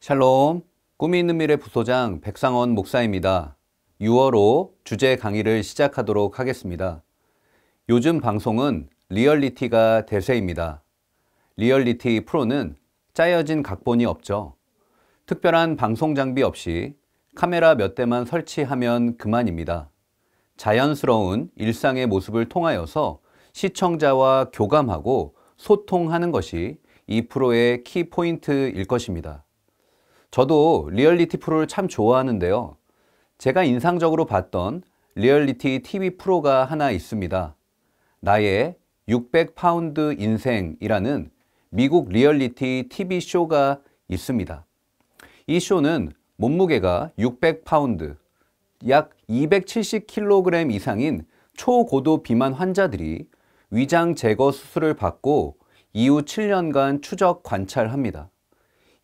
샬롬, 꿈이 있는 미래 부소장 백상원 목사입니다. 6월호 주제 강의를 시작하도록 하겠습니다. 요즘 방송은 리얼리티가 대세입니다. 리얼리티 프로는 짜여진 각본이 없죠. 특별한 방송 장비 없이 카메라 몇 대만 설치하면 그만입니다. 자연스러운 일상의 모습을 통하여서 시청자와 교감하고 소통하는 것이 이 프로의 키포인트일 것입니다. 저도 리얼리티 프로를 참 좋아하는데요. 제가 인상적으로 봤던 리얼리티 TV 프로가 하나 있습니다. 나의 600파운드 인생이라는 미국 리얼리티 TV 쇼가 있습니다. 이 쇼는 몸무게가 600파운드, 약 270kg 이상인 초고도 비만 환자들이 위장 제거 수술을 받고 이후 7년간 추적 관찰합니다.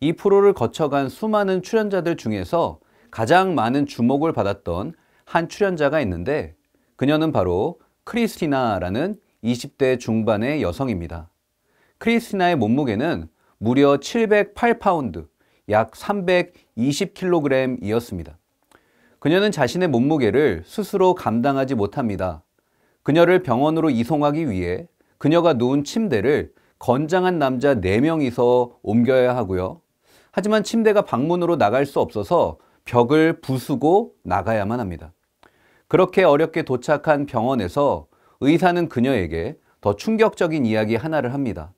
이 프로를 거쳐간 수많은 출연자들 중에서 가장 많은 주목을 받았던 한 출연자가 있는데 그녀는 바로 크리스티나라는 20대 중반의 여성입니다. 크리스티나의 몸무게는 무려 708파운드, 약 320kg이었습니다. 그녀는 자신의 몸무게를 스스로 감당하지 못합니다. 그녀를 병원으로 이송하기 위해 그녀가 누운 침대를 건장한 남자 4명이서 옮겨야 하고요. 하지만 침대가 방문으로 나갈 수 없어서 벽을 부수고 나가야만 합니다. 그렇게 어렵게 도착한 병원에서 의사는 그녀에게 더 충격적인 이야기 하나를 합니다.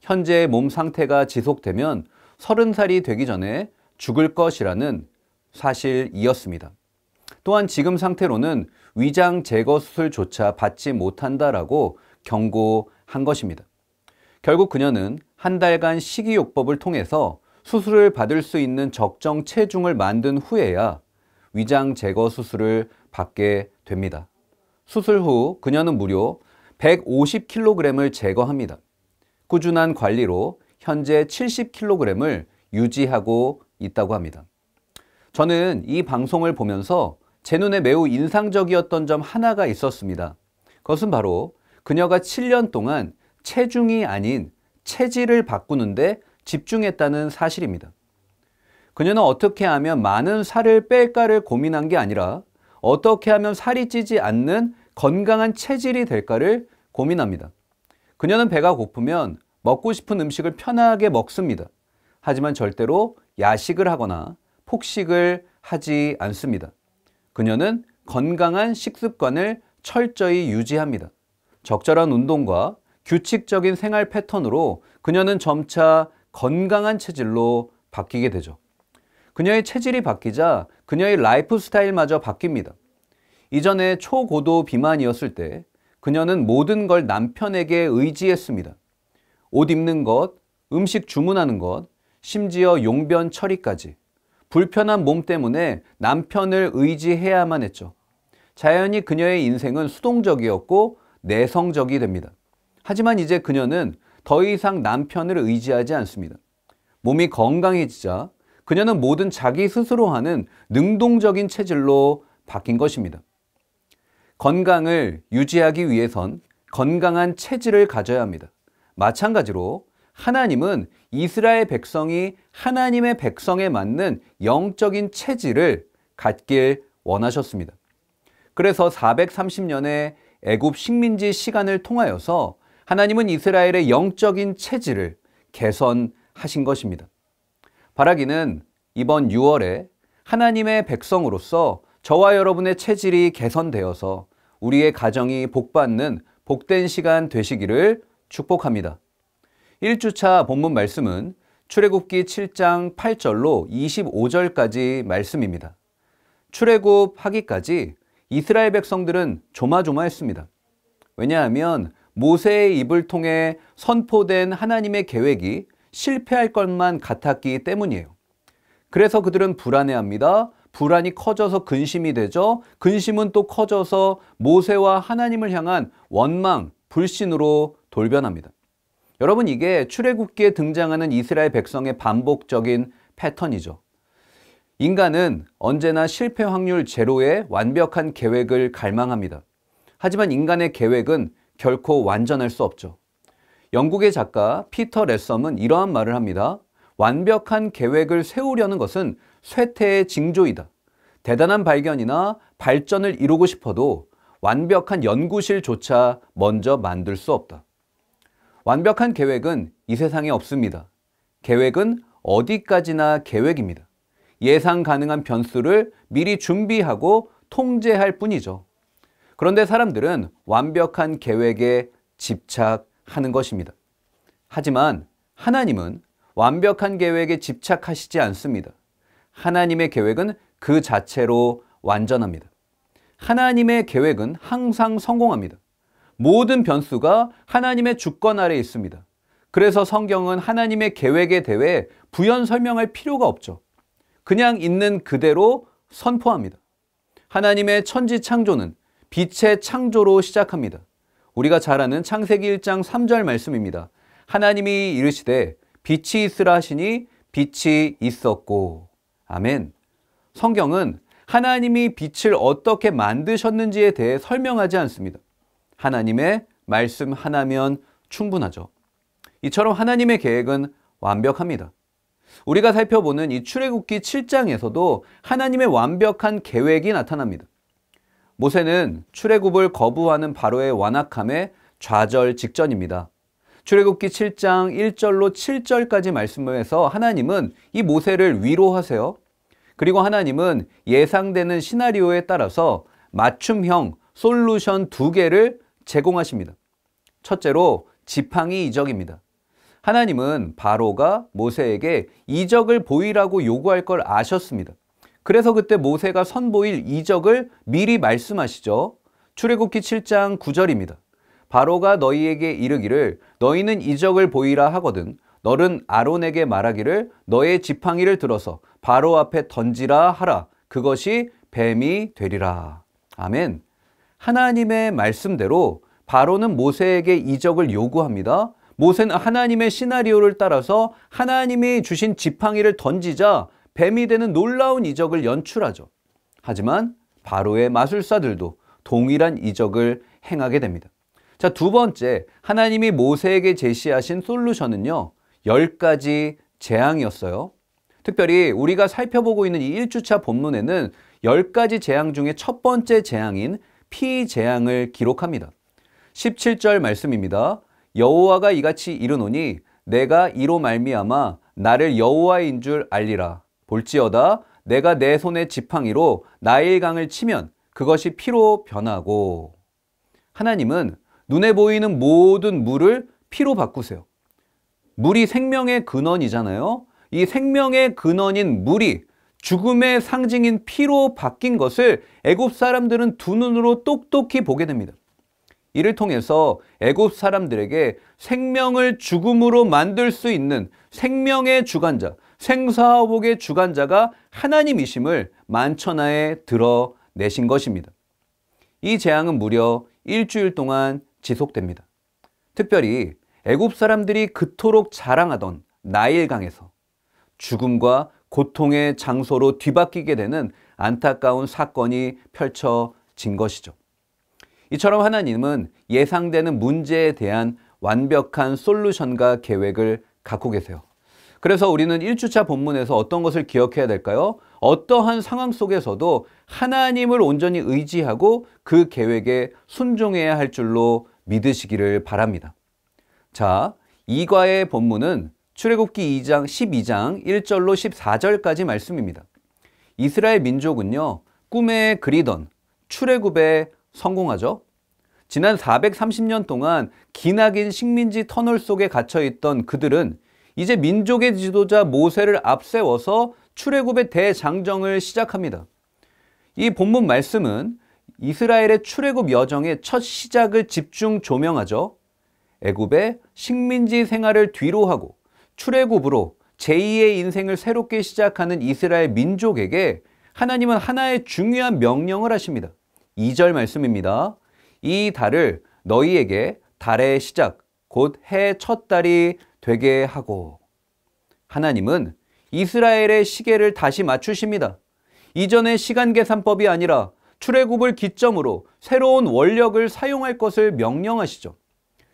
현재의 몸 상태가 지속되면 30살이 되기 전에 죽을 것이라는 사실이었습니다. 또한 지금 상태로는 위장 제거 수술조차 받지 못한다라고 경고한 것입니다. 결국 그녀는 한 달간 식이요법을 통해서 수술을 받을 수 있는 적정 체중을 만든 후에야 위장 제거 수술을 받게 됩니다. 수술 후 그녀는 무려 150kg을 제거합니다. 꾸준한 관리로 현재 70kg을 유지하고 있다고 합니다. 저는 이 방송을 보면서 제 눈에 매우 인상적이었던 점 하나가 있었습니다. 그것은 바로 그녀가 7년 동안 체중이 아닌 체질을 바꾸는데 집중했다는 사실입니다. 그녀는 어떻게 하면 많은 살을 뺄까를 고민한 게 아니라 어떻게 하면 살이 찌지 않는 건강한 체질이 될까를 고민합니다. 그녀는 배가 고프면 먹고 싶은 음식을 편하게 먹습니다. 하지만 절대로 야식을 하거나 폭식을 하지 않습니다. 그녀는 건강한 식습관을 철저히 유지합니다. 적절한 운동과 규칙적인 생활 패턴으로 그녀는 점차 건강한 체질로 바뀌게 되죠. 그녀의 체질이 바뀌자 그녀의 라이프 스타일마저 바뀝니다. 이전에 초고도 비만이었을 때 그녀는 모든 걸 남편에게 의지했습니다. 옷 입는 것, 음식 주문하는 것, 심지어 용변 처리까지. 불편한 몸 때문에 남편을 의지해야만 했죠. 자연히 그녀의 인생은 수동적이었고 내성적이 됩니다. 하지만 이제 그녀는 더 이상 남편을 의지하지 않습니다. 몸이 건강해지자 그녀는 뭐든 자기 스스로 하는 능동적인 체질로 바뀐 것입니다. 건강을 유지하기 위해선 건강한 체질을 가져야 합니다. 마찬가지로 하나님은 이스라엘 백성이 하나님의 백성에 맞는 영적인 체질을 갖길 원하셨습니다. 그래서 430년의 애굽 식민지 시간을 통하여서 하나님은 이스라엘의 영적인 체질을 개선하신 것입니다. 바라기는 이번 6월에 하나님의 백성으로서 저와 여러분의 체질이 개선되어서 우리의 가정이 복받는 복된 시간 되시기를 축복합니다. 1주차 본문 말씀은 출애굽기 7장 8절로 25절까지 말씀입니다. 출애굽하기까지 이스라엘 백성들은 조마조마했습니다. 왜냐하면 모세의 입을 통해 선포된 하나님의 계획이 실패할 것만 같았기 때문이에요. 그래서 그들은 불안해합니다. 불안이 커져서 근심이 되죠. 근심은 또 커져서 모세와 하나님을 향한 원망, 불신으로 돌변합니다. 여러분, 이게 출애굽기에 등장하는 이스라엘 백성의 반복적인 패턴이죠. 인간은 언제나 실패 확률 제로의 완벽한 계획을 갈망합니다. 하지만 인간의 계획은 결코 완전할 수 없죠. 영국의 작가 피터 랜섬은 이러한 말을 합니다. 완벽한 계획을 세우려는 것은 쇠퇴의 징조이다. 대단한 발견이나 발전을 이루고 싶어도 완벽한 연구실조차 먼저 만들 수 없다. 완벽한 계획은 이 세상에 없습니다. 계획은 어디까지나 계획입니다. 예상 가능한 변수를 미리 준비하고 통제할 뿐이죠. 그런데 사람들은 완벽한 계획에 집착하는 것입니다. 하지만 하나님은 완벽한 계획에 집착하시지 않습니다. 하나님의 계획은 그 자체로 완전합니다. 하나님의 계획은 항상 성공합니다. 모든 변수가 하나님의 주권 아래에 있습니다. 그래서 성경은 하나님의 계획에 대해 부연 설명할 필요가 없죠. 그냥 있는 그대로 선포합니다. 하나님의 천지 창조는 빛의 창조로 시작합니다. 우리가 잘 아는 창세기 1장 3절 말씀입니다. 하나님이 이르시되 빛이 있으라 하시니 빛이 있었고. 아멘. 성경은 하나님이 빛을 어떻게 만드셨는지에 대해 설명하지 않습니다. 하나님의 말씀 하나면 충분하죠. 이처럼 하나님의 계획은 완벽합니다. 우리가 살펴보는 이 출애굽기 7장에서도 하나님의 완벽한 계획이 나타납니다. 모세는 출애굽을 거부하는 바로의 완악함에 좌절 직전입니다. 출애굽기 7장 1절로 7절까지 말씀에서 하나님은 이 모세를 위로하세요. 그리고 하나님은 예상되는 시나리오에 따라서 맞춤형 솔루션 2개를 제공하십니다. 첫째로 지팡이 이적입니다. 하나님은 바로가 모세에게 이적을 보이라고 요구할 걸 아셨습니다. 그래서 그때 모세가 선보일 이적을 미리 말씀하시죠. 출애굽기 7장 9절입니다. 바로가 너희에게 이르기를 너희는 이적을 보이라 하거든 너는 아론에게 말하기를 너의 지팡이를 들어서 바로 앞에 던지라 하라. 그것이 뱀이 되리라. 아멘. 하나님의 말씀대로 바로는 모세에게 이적을 요구합니다. 모세는 하나님의 시나리오를 따라서 하나님이 주신 지팡이를 던지자 뱀이 되는 놀라운 이적을 연출하죠. 하지만 바로의 마술사들도 동일한 이적을 행하게 됩니다. 자, 두 번째, 하나님이 모세에게 제시하신 솔루션은요, 10가지 재앙이었어요. 특별히 우리가 살펴보고 있는 이 1주차 본문에는 10가지 재앙 중에 첫 번째 재앙인 피재앙을 기록합니다. 17절 말씀입니다. 여호와가 이같이 이르노니 내가 이로 말미암아 나를 여호와인 줄 알리라. 볼지어다 내가 내 손의 지팡이로 나일강을 치면 그것이 피로 변하고. 하나님은 눈에 보이는 모든 물을 피로 바꾸세요. 물이 생명의 근원이잖아요. 이 생명의 근원인 물이 죽음의 상징인 피로 바뀐 것을 애굽 사람들은 두 눈으로 똑똑히 보게 됩니다. 이를 통해서 애굽 사람들에게 생명을 죽음으로 만들 수 있는 생명의 주관자, 생사화복의 주관자가 하나님이심을 만천하에 드러내신 것입니다. 이 재앙은 무려 일주일 동안 지속됩니다. 특별히 애굽 사람들이 그토록 자랑하던 나일강에서 죽음과 고통의 장소로 뒤바뀌게 되는 안타까운 사건이 펼쳐진 것이죠. 이처럼 하나님은 예상되는 문제에 대한 완벽한 솔루션과 계획을 갖고 계세요. 그래서 우리는 1주차 본문에서 어떤 것을 기억해야 될까요? 어떠한 상황 속에서도 하나님을 온전히 의지하고 그 계획에 순종해야 할 줄로 믿으시기를 바랍니다. 자, 이과의 본문은 출애굽기 12장 1절로 14절까지 말씀입니다. 이스라엘 민족은요, 꿈에 그리던 출애굽에 성공하죠. 지난 430년 동안 기나긴 식민지 터널 속에 갇혀있던 그들은 이제 민족의 지도자 모세를 앞세워서 출애굽의 대장정을 시작합니다. 이 본문 말씀은 이스라엘의 출애굽 여정의 첫 시작을 집중 조명하죠. 애굽의 식민지 생활을 뒤로하고 출애굽으로 제2의 인생을 새롭게 시작하는 이스라엘 민족에게 하나님은 하나의 중요한 명령을 하십니다. 2절 말씀입니다. 이 달을 너희에게 달의 시작, 곧 해 첫 달이 되게 하고. 하나님은 이스라엘의 시계를 다시 맞추십니다. 이전의 시간 계산법이 아니라 출애굽을 기점으로 새로운 원력을 사용할 것을 명령하시죠.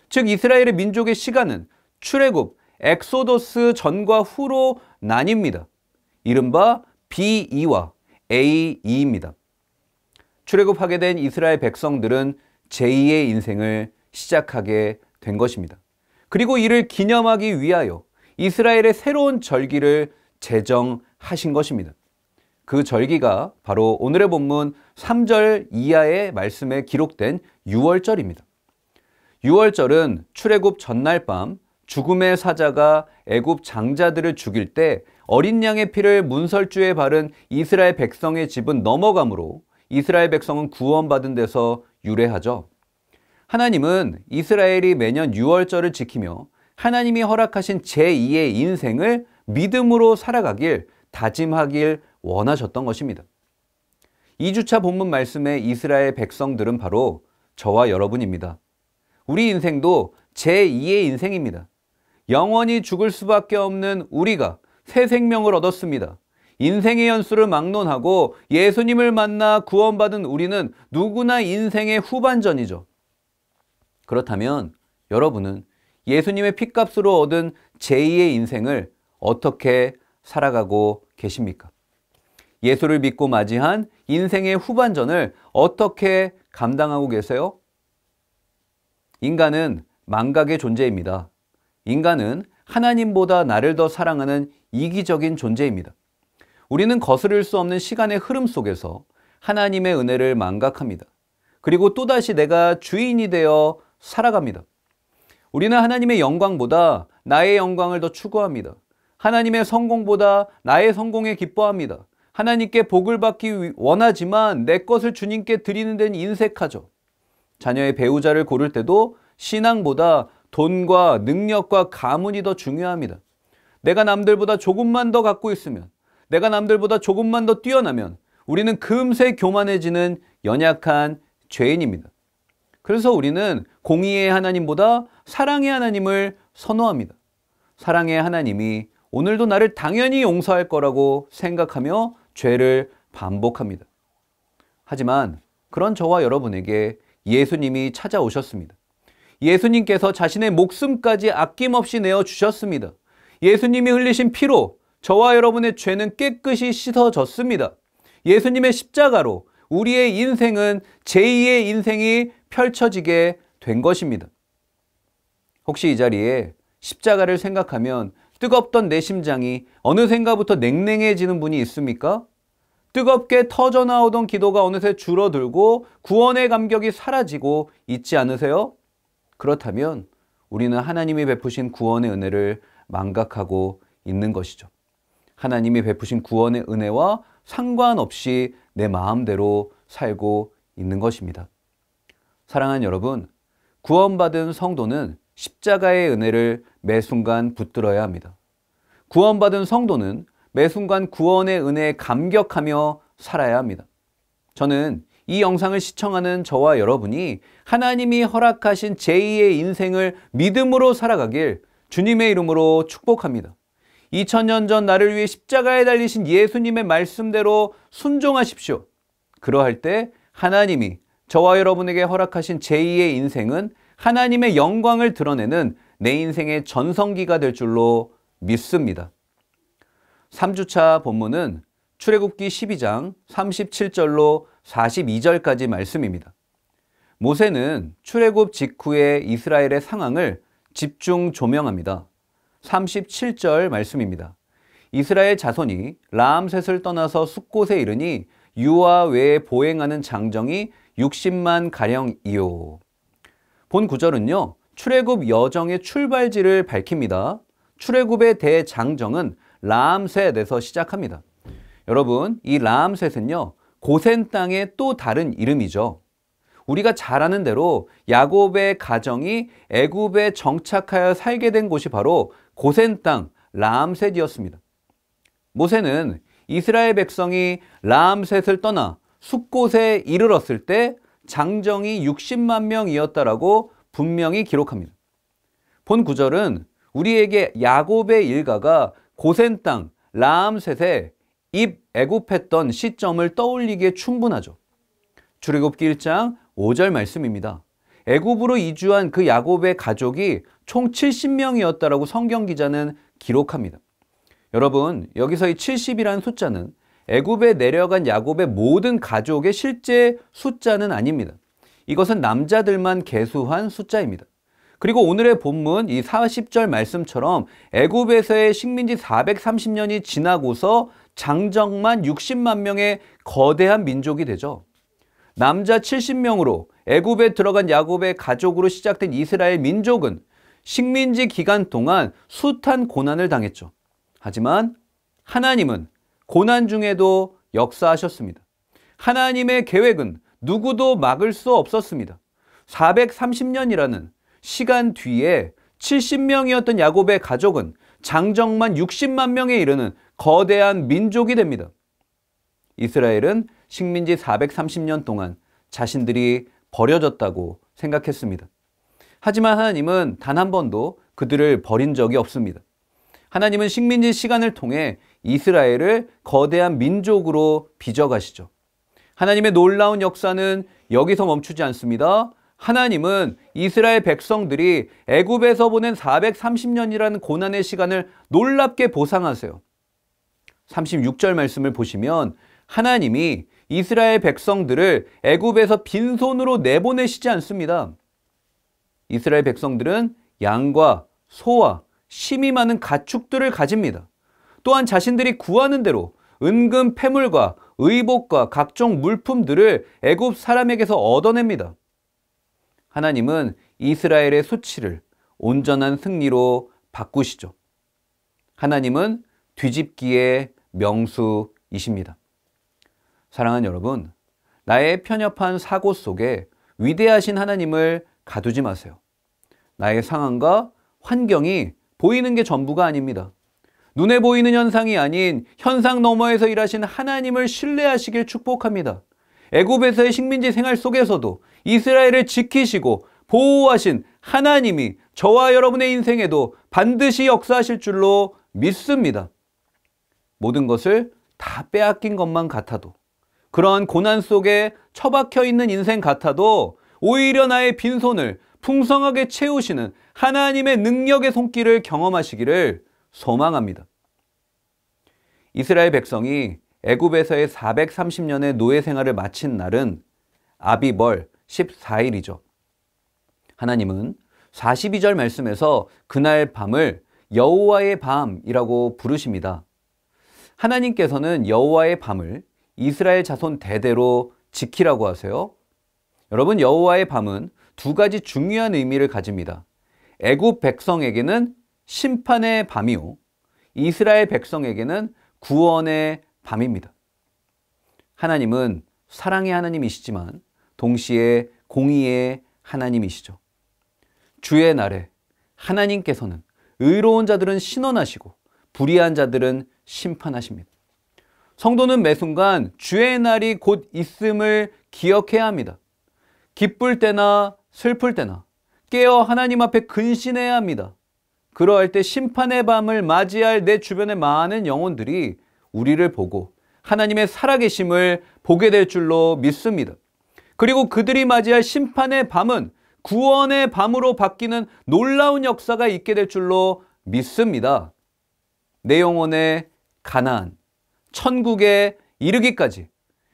즉 이스라엘의 민족의 시간은 출애굽 엑소더스 전과 후로 나뉩니다. 이른바 B2와 A2입니다. 출애굽하게 된 이스라엘 백성들은 제2의 인생을 시작하게 된 것입니다. 그리고 이를 기념하기 위하여 이스라엘의 새로운 절기를 제정하신 것입니다. 그 절기가 바로 오늘의 본문 3절 이하의 말씀에 기록된 유월절입니다. 유월절은 출애굽 전날 밤 죽음의 사자가 애굽 장자들을 죽일 때 어린 양의 피를 문설주에 바른 이스라엘 백성의 집은 넘어가므로 이스라엘 백성은 구원받은 데서 유래하죠. 하나님은 이스라엘이 매년 유월절을 지키며 하나님이 허락하신 제2의 인생을 믿음으로 살아가길 다짐하길 원하셨던 것입니다. 2주차 본문 말씀의 이스라엘 백성들은 바로 저와 여러분입니다. 우리 인생도 제2의 인생입니다. 영원히 죽을 수밖에 없는 우리가 새 생명을 얻었습니다. 인생의 연수를 막론하고 예수님을 만나 구원받은 우리는 누구나 인생의 후반전이죠. 그렇다면 여러분은 예수님의 핏값으로 얻은 제2의 인생을 어떻게 살아가고 계십니까? 예수를 믿고 맞이한 인생의 후반전을 어떻게 감당하고 계세요? 인간은 망각의 존재입니다. 인간은 하나님보다 나를 더 사랑하는 이기적인 존재입니다. 우리는 거스를 수 없는 시간의 흐름 속에서 하나님의 은혜를 망각합니다. 그리고 또다시 내가 주인이 되어 살아갑니다. 우리는 하나님의 영광보다 나의 영광을 더 추구합니다. 하나님의 성공보다 나의 성공에 기뻐합니다. 하나님께 복을 받기 원하지만 내 것을 주님께 드리는 데는 인색하죠. 자녀의 배우자를 고를 때도 신앙보다 돈과 능력과 가문이 더 중요합니다. 내가 남들보다 조금만 더 갖고 있으면, 내가 남들보다 조금만 더 뛰어나면 우리는 금세 교만해지는 연약한 죄인입니다. 그래서 우리는 공의의 하나님보다 사랑의 하나님을 선호합니다. 사랑의 하나님이 오늘도 나를 당연히 용서할 거라고 생각하며 죄를 반복합니다. 하지만 그런 저와 여러분에게 예수님이 찾아오셨습니다. 예수님께서 자신의 목숨까지 아낌없이 내어주셨습니다. 예수님이 흘리신 피로 저와 여러분의 죄는 깨끗이 씻어졌습니다. 예수님의 십자가로 우리의 인생은 제2의 인생이 펼쳐지게 된 것입니다. 혹시 이 자리에 십자가를 생각하면 뜨겁던 내 심장이 어느샌가부터 냉랭해지는 분이 있습니까? 뜨겁게 터져나오던 기도가 어느새 줄어들고 구원의 감격이 사라지고 있지 않으세요? 그렇다면 우리는 하나님이 베푸신 구원의 은혜를 망각하고 있는 것이죠. 하나님이 베푸신 구원의 은혜와 상관없이 내 마음대로 살고 있는 것입니다. 사랑하는 여러분, 구원받은 성도는 십자가의 은혜를 매 순간 붙들어야 합니다. 구원받은 성도는 매 순간 구원의 은혜에 감격하며 살아야 합니다. 저는 이 영상을 시청하는 저와 여러분이 하나님이 허락하신 제2의 인생을 믿음으로 살아가길 주님의 이름으로 축복합니다. 2000년 전 나를 위해 십자가에 달리신 예수님의 말씀대로 순종하십시오. 그러할 때 하나님이 저와 여러분에게 허락하신 제2의 인생은 하나님의 영광을 드러내는 내 인생의 전성기가 될 줄로 믿습니다. 3주차 본문은 출애굽기 12장 37절로 42절까지 말씀입니다. 모세는 출애굽 직후의 이스라엘의 상황을 집중 조명합니다. 37절 말씀입니다. 이스라엘 자손이 라암셋을 떠나서 숫곳에 이르니 유아 외에 보행하는 장정이 60만 가량이요. 본 구절은요, 출애굽 여정의 출발지를 밝힙니다. 출애굽의 대장정은 라암셋에서 시작합니다. 여러분, 이 라암셋은요, 고센 땅의 또 다른 이름이죠. 우리가 잘 아는 대로 야곱의 가정이 애굽에 정착하여 살게 된 곳이 바로 고센 땅 라암셋이었습니다. 모세는 이스라엘 백성이 라암셋을 떠나 숫곳에 이르렀을 때 장정이 60만 명이었다라고 분명히 기록합니다. 본 구절은 우리에게 야곱의 일가가 고센 땅 라암셋에 입애굽했던 시점을 떠올리기에 충분하죠. 출애굽기 1장 5절 말씀입니다. 애굽으로 이주한 그 야곱의 가족이 총 70명이었다라고 성경 기자는 기록합니다. 여러분, 여기서 이 70이라는 숫자는 애굽에 내려간 야곱의 모든 가족의 실제 숫자는 아닙니다. 이것은 남자들만 계수한 숫자입니다. 그리고 오늘의 본문 이 40절 말씀처럼 애굽에서의 식민지 430년이 지나고서 장정만 60만 명의 거대한 민족이 되죠. 남자 70명으로 애굽에 들어간 야곱의 가족으로 시작된 이스라엘 민족은 식민지 기간 동안 숱한 고난을 당했죠. 하지만 하나님은 고난 중에도 역사하셨습니다. 하나님의 계획은 누구도 막을 수 없었습니다. 430년이라는 시간 뒤에 70명이었던 야곱의 가족은 장정만 60만 명에 이르는 거대한 민족이 됩니다. 이스라엘은 식민지 430년 동안 자신들이 버려졌다고 생각했습니다. 하지만 하나님은 단 한 번도 그들을 버린 적이 없습니다. 하나님은 식민지 시간을 통해 이스라엘을 거대한 민족으로 빚어가시죠. 하나님의 놀라운 역사는 여기서 멈추지 않습니다. 하나님은 이스라엘 백성들이 애굽에서 보낸 430년이라는 고난의 시간을 놀랍게 보상하세요. 36절 말씀을 보시면 하나님이 이스라엘 백성들을 애굽에서 빈손으로 내보내시지 않습니다. 이스라엘 백성들은 양과 소와 심이 많은 가축들을 가집니다. 또한 자신들이 구하는 대로 은금 패물과 의복과 각종 물품들을 애굽 사람에게서 얻어냅니다. 하나님은 이스라엘의 수치를 온전한 승리로 바꾸시죠. 하나님은 뒤집기의 명수이십니다. 사랑하는 여러분, 나의 편협한 사고 속에 위대하신 하나님을 가두지 마세요. 나의 상황과 환경이 보이는 게 전부가 아닙니다. 눈에 보이는 현상이 아닌 현상 너머에서 일하신 하나님을 신뢰하시길 축복합니다. 애굽에서의 식민지 생활 속에서도 이스라엘을 지키시고 보호하신 하나님이 저와 여러분의 인생에도 반드시 역사하실 줄로 믿습니다. 모든 것을 다 빼앗긴 것만 같아도, 그러한 고난 속에 처박혀 있는 인생 같아도 오히려 나의 빈손을 풍성하게 채우시는 하나님의 능력의 손길을 경험하시기를 소망합니다. 이스라엘 백성이 애굽에서의 430년의 노예 생활을 마친 날은 아비벌 14일이죠. 하나님은 42절 말씀에서 그날 밤을 여호와의 밤이라고 부르십니다. 하나님께서는 여호와의 밤을 이스라엘 자손 대대로 지키라고 하세요. 여러분, 여호와의 밤은 두 가지 중요한 의미를 가집니다. 애굽 백성에게는 심판의 밤이요, 이스라엘 백성에게는 구원의 밤입니다. 하나님은 사랑의 하나님이시지만 동시에 공의의 하나님이시죠. 주의 날에 하나님께서는 의로운 자들은 신원하시고 불의한 자들은 심판하십니다. 성도는 매 순간 주의 날이 곧 있음을 기억해야 합니다. 기쁠 때나 슬플 때나 깨어 하나님 앞에 근신해야 합니다. 그러할 때 심판의 밤을 맞이할 내 주변의 많은 영혼들이 우리를 보고 하나님의 살아계심을 보게 될 줄로 믿습니다. 그리고 그들이 맞이할 심판의 밤은 구원의 밤으로 바뀌는 놀라운 역사가 있게 될 줄로 믿습니다. 내 영혼의 가나안, 천국에 이르기까지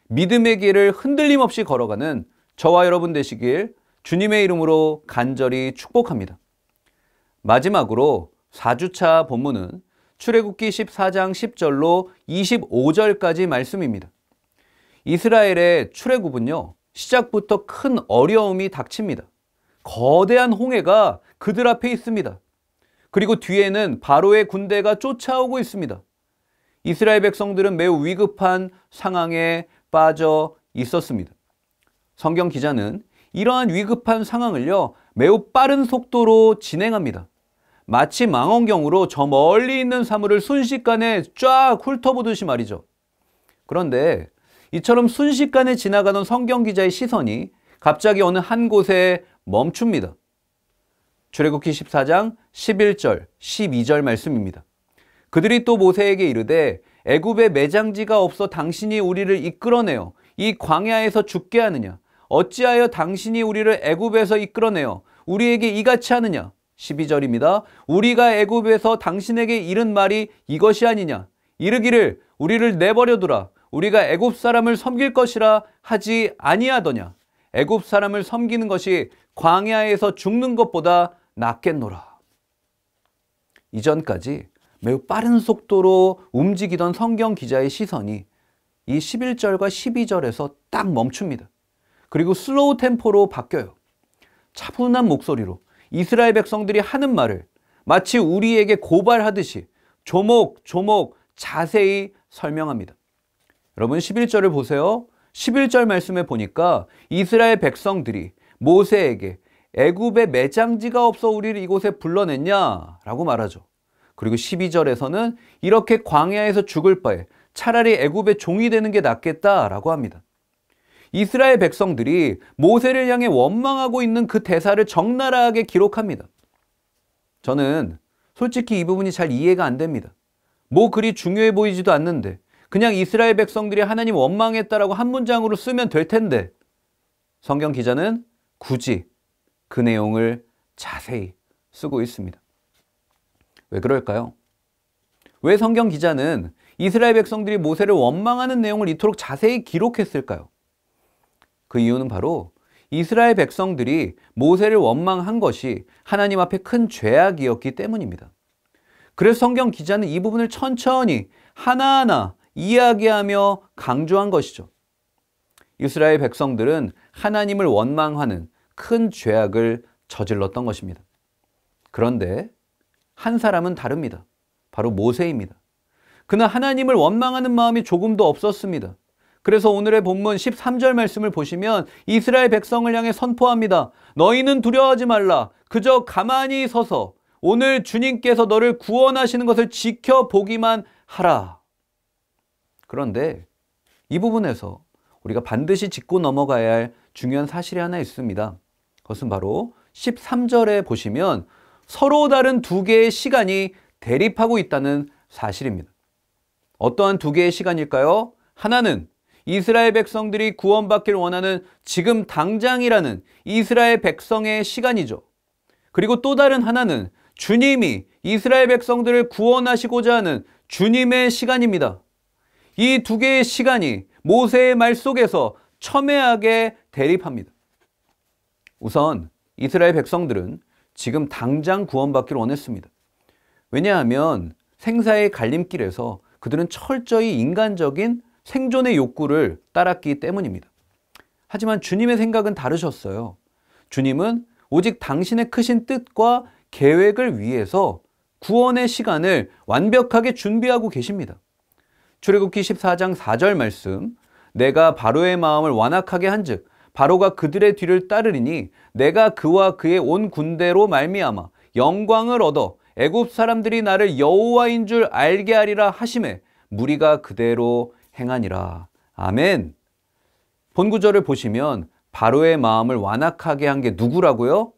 믿음의 길을 흔들림 없이 걸어가는 저와 여러분 되시길 주님의 이름으로 간절히 축복합니다. 마지막으로 4주차 본문은 출애굽기 14장 10절로 25절까지 말씀입니다. 이스라엘의 출애굽은요, 시작부터 큰 어려움이 닥칩니다. 거대한 홍해가 그들 앞에 있습니다. 그리고 뒤에는 바로의 군대가 쫓아오고 있습니다. 이스라엘 백성들은 매우 위급한 상황에 빠져 있었습니다. 성경 기자는 이러한 위급한 상황을요, 매우 빠른 속도로 진행합니다. 마치 망원경으로 저 멀리 있는 사물을 순식간에 쫙 훑어보듯이 말이죠. 그런데 이처럼 순식간에 지나가던 성경 기자의 시선이 갑자기 어느 한 곳에 멈춥니다. 출애굽기 14장 11절, 12절 말씀입니다. 그들이 또 모세에게 이르되 애굽에 매장지가 없어 당신이 우리를 이끌어내어 이 광야에서 죽게 하느냐? 어찌하여 당신이 우리를 애굽에서 이끌어내어 우리에게 이같이 하느냐? 12절입니다. 우리가 애굽에서 당신에게 이른 말이 이것이 아니냐? 이르기를 우리를 내버려 두라. 우리가 애굽 사람을 섬길 것이라 하지 아니하더냐? 애굽 사람을 섬기는 것이 광야에서 죽는 것보다 낫겠노라. 이전까지 매우 빠른 속도로 움직이던 성경 기자의 시선이 이 11절과 12절에서 딱 멈춥니다. 그리고 슬로우 템포로 바뀌어요. 차분한 목소리로 이스라엘 백성들이 하는 말을 마치 우리에게 고발하듯이 조목조목 자세히 설명합니다. 여러분 11절을 보세요. 11절 말씀에 보니까 이스라엘 백성들이 모세에게 애굽에 매장지가 없어 우리를 이곳에 불러냈냐라고 말하죠. 그리고 12절에서는 이렇게 광야에서 죽을 바에 차라리 애굽의 종이 되는 게 낫겠다라고 합니다. 이스라엘 백성들이 모세를 향해 원망하고 있는 그 대사를 적나라하게 기록합니다. 저는 솔직히 이 부분이 잘 이해가 안 됩니다. 뭐 그리 중요해 보이지도 않는데 그냥 이스라엘 백성들이 하나님 원망했다라고 한 문장으로 쓰면 될 텐데 성경 기자는 굳이 그 내용을 자세히 쓰고 있습니다. 왜 그럴까요? 왜 성경 기자는 이스라엘 백성들이 모세를 원망하는 내용을 이토록 자세히 기록했을까요? 그 이유는 바로 이스라엘 백성들이 모세를 원망한 것이 하나님 앞에 큰 죄악이었기 때문입니다. 그래서 성경 기자는 이 부분을 천천히 하나하나 이야기하며 강조한 것이죠. 이스라엘 백성들은 하나님을 원망하는 큰 죄악을 저질렀던 것입니다. 그런데 한 사람은 다릅니다. 바로 모세입니다. 그는 하나님을 원망하는 마음이 조금도 없었습니다. 그래서 오늘의 본문 13절 말씀을 보시면 이스라엘 백성을 향해 선포합니다. 너희는 두려워하지 말라. 그저 가만히 서서 오늘 주님께서 너를 구원하시는 것을 지켜보기만 하라. 그런데 이 부분에서 우리가 반드시 짚고 넘어가야 할 중요한 사실이 하나 있습니다. 그것은 바로 13절에 보시면 서로 다른 두 개의 시간이 대립하고 있다는 사실입니다. 어떠한 두 개의 시간일까요? 하나는 이스라엘 백성들이 구원받기를 원하는 지금 당장이라는 이스라엘 백성의 시간이죠. 그리고 또 다른 하나는 주님이 이스라엘 백성들을 구원하시고자 하는 주님의 시간입니다. 이 두 개의 시간이 모세의 말 속에서 첨예하게 대립합니다. 우선 이스라엘 백성들은 지금 당장 구원받기를 원했습니다. 왜냐하면 생사의 갈림길에서 그들은 철저히 인간적인 생존의 욕구를 따랐기 때문입니다. 하지만 주님의 생각은 다르셨어요. 주님은 오직 당신의 크신 뜻과 계획을 위해서 구원의 시간을 완벽하게 준비하고 계십니다. 출애굽기 14장 4절 말씀, 내가 바로의 마음을 완악하게 한즉 바로가 그들의 뒤를 따르리니 내가 그와 그의 온 군대로 말미암아 영광을 얻어 애굽 사람들이 나를 여호와인 줄 알게 하리라 하시매 무리가 그대로 행하니라. 아멘. 본 구절을 보시면 바로의 마음을 완악하게 한 게 누구라고요?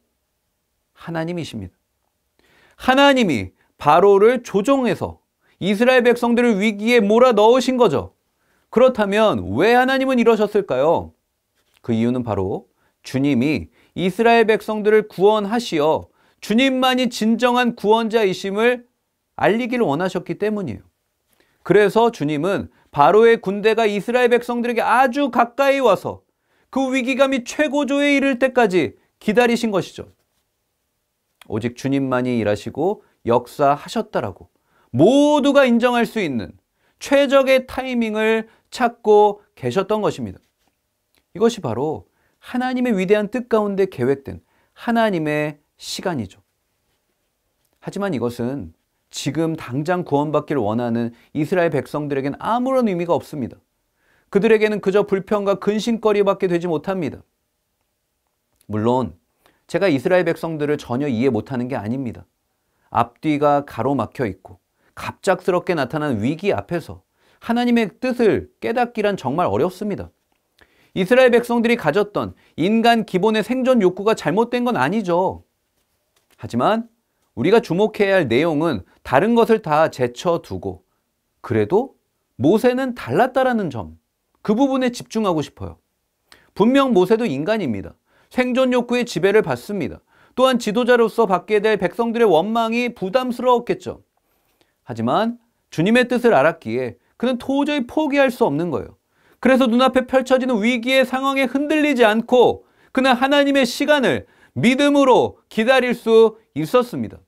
하나님이십니다. 하나님이 바로를 조종해서 이스라엘 백성들을 위기에 몰아넣으신 거죠. 그렇다면 왜 하나님은 이러셨을까요? 그 이유는 바로 주님이 이스라엘 백성들을 구원하시어 주님만이 진정한 구원자이심을 알리기를 원하셨기 때문이에요. 그래서 주님은 바로의 군대가 이스라엘 백성들에게 아주 가까이 와서 그 위기감이 최고조에 이를 때까지 기다리신 것이죠. 오직 주님만이 일하시고 역사하셨다라고 모두가 인정할 수 있는 최적의 타이밍을 찾고 계셨던 것입니다. 이것이 바로 하나님의 위대한 뜻 가운데 계획된 하나님의 시간이죠. 하지만 이것은 지금 당장 구원받기를 원하는 이스라엘 백성들에겐 아무런 의미가 없습니다. 그들에게는 그저 불평과 근심거리밖에 되지 못합니다. 물론 제가 이스라엘 백성들을 전혀 이해 못하는 게 아닙니다. 앞뒤가 가로막혀 있고 갑작스럽게 나타난 위기 앞에서 하나님의 뜻을 깨닫기란 정말 어렵습니다. 이스라엘 백성들이 가졌던 인간 기본의 생존 욕구가 잘못된 건 아니죠. 하지만 우리가 주목해야 할 내용은 다른 것을 다 제쳐두고 그래도 모세는 달랐다라는 점, 그 부분에 집중하고 싶어요. 분명 모세도 인간입니다. 생존 욕구의 지배를 받습니다. 또한 지도자로서 받게 될 백성들의 원망이 부담스러웠겠죠. 하지만 주님의 뜻을 알았기에 그는 도저히 포기할 수 없는 거예요. 그래서 눈앞에 펼쳐지는 위기의 상황에 흔들리지 않고 그는 하나님의 시간을 믿음으로 기다릴 수 있었습니다.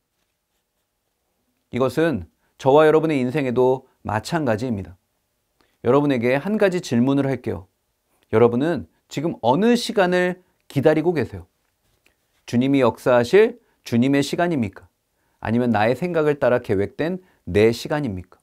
이것은 저와 여러분의 인생에도 마찬가지입니다. 여러분에게 한 가지 질문을 할게요. 여러분은 지금 어느 시간을 기다리고 계세요? 주님이 역사하실 주님의 시간입니까? 아니면 나의 생각을 따라 계획된 내 시간입니까?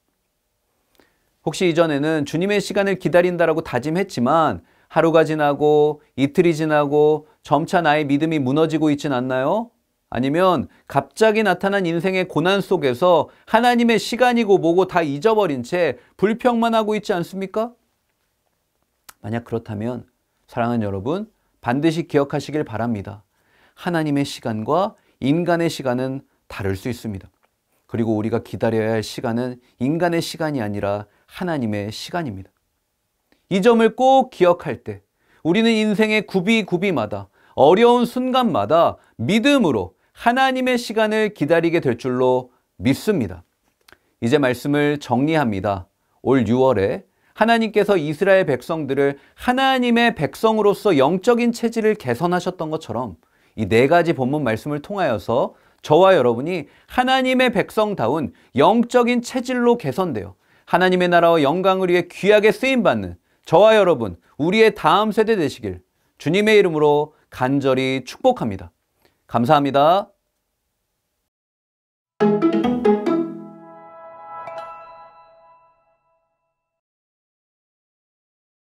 혹시 이전에는 주님의 시간을 기다린다라고 다짐했지만 하루가 지나고 이틀이 지나고 점차 나의 믿음이 무너지고 있진 않나요? 아니면 갑자기 나타난 인생의 고난 속에서 하나님의 시간이고 뭐고 다 잊어버린 채 불평만 하고 있지 않습니까? 만약 그렇다면 사랑하는 여러분, 반드시 기억하시길 바랍니다. 하나님의 시간과 인간의 시간은 다를 수 있습니다. 그리고 우리가 기다려야 할 시간은 인간의 시간이 아니라 하나님의 시간입니다. 이 점을 꼭 기억할 때 우리는 인생의 구비구비마다 어려운 순간마다 믿음으로 하나님의 시간을 기다리게 될 줄로 믿습니다. 이제 말씀을 정리합니다. 올 6월에 하나님께서 이스라엘 백성들을 하나님의 백성으로서 영적인 체질을 개선하셨던 것처럼 이 4가지 본문 말씀을 통하여서 저와 여러분이 하나님의 백성다운 영적인 체질로 개선되어 하나님의 나라와 영광을 위해 귀하게 쓰임받는 저와 여러분, 우리의 다음 세대 되시길 주님의 이름으로 간절히 축복합니다. 감사합니다.